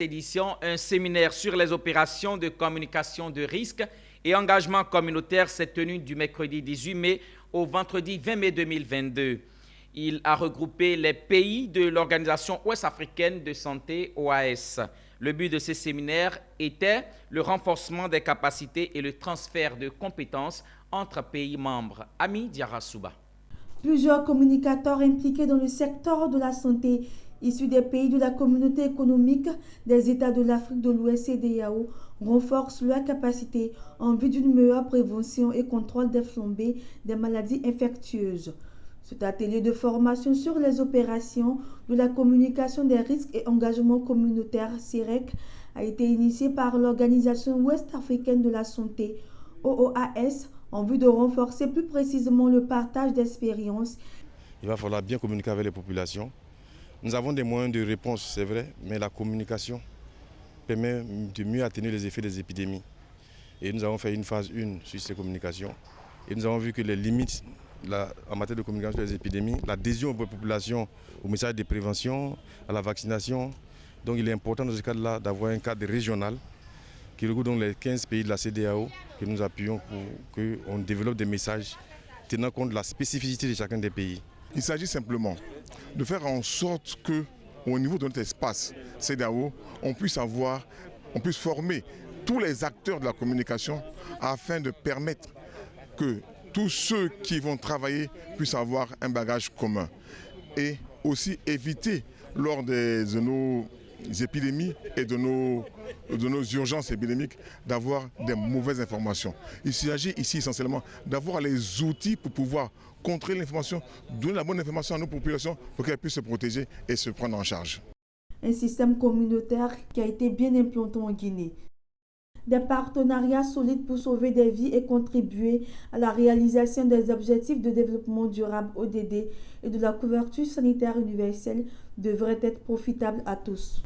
Édition, un séminaire sur les opérations de communication de risque et engagement communautaire s'est tenu du mercredi 18 mai au vendredi 20 mai 2022. Il a regroupé les pays de l'Organisation ouest-africaine de santé, OAS. Le but de ce séminaire était le renforcement des capacités et le transfert de compétences entre pays membres. Ami Diarasouba. Plusieurs communicateurs impliqués dans le secteur de la santé, issus des pays de la communauté économique des États de l'Afrique de l'Ouest CEDEAO, renforcent leurs capacités en vue d'une meilleure prévention et contrôle des flambées des maladies infectieuses. Cet atelier de formation sur les opérations de la communication des risques et engagements communautaires CIREC a été initié par l'Organisation ouest-africaine de la santé, OOAS, en vue de renforcer plus précisément le partage d'expériences. Il va falloir bien communiquer avec les populations. Nous avons des moyens de réponse, c'est vrai, mais la communication permet de mieux atténuer les effets des épidémies. Et nous avons fait une phase 1 sur ces communications. Et nous avons vu que les limites en matière de communication sur les épidémies, l'adhésion des populations au message de prévention, à la vaccination. Donc il est important dans ce cadre-là d'avoir un cadre régional qui regroupe donc les 15 pays de la CEDEAO que nous appuyons pour qu'on développe des messages tenant compte de la spécificité de chacun des pays. Il s'agit simplement de faire en sorte qu'au niveau de notre espace CEDEAO, on puisse former tous les acteurs de la communication afin de permettre que tous ceux qui vont travailler puissent avoir un bagage commun. Et aussi éviter lors de nos épidémies et de nos urgences épidémiques d'avoir des mauvaises informations. Il s'agit ici essentiellement d'avoir les outils pour pouvoir contrer l'information, donner la bonne information à nos populations pour qu'elles puissent se protéger et se prendre en charge. Un système communautaire qui a été bien implanté en Guinée. Des partenariats solides pour sauver des vies et contribuer à la réalisation des objectifs de développement durable ODD et de la couverture sanitaire universelle devraient être profitables à tous.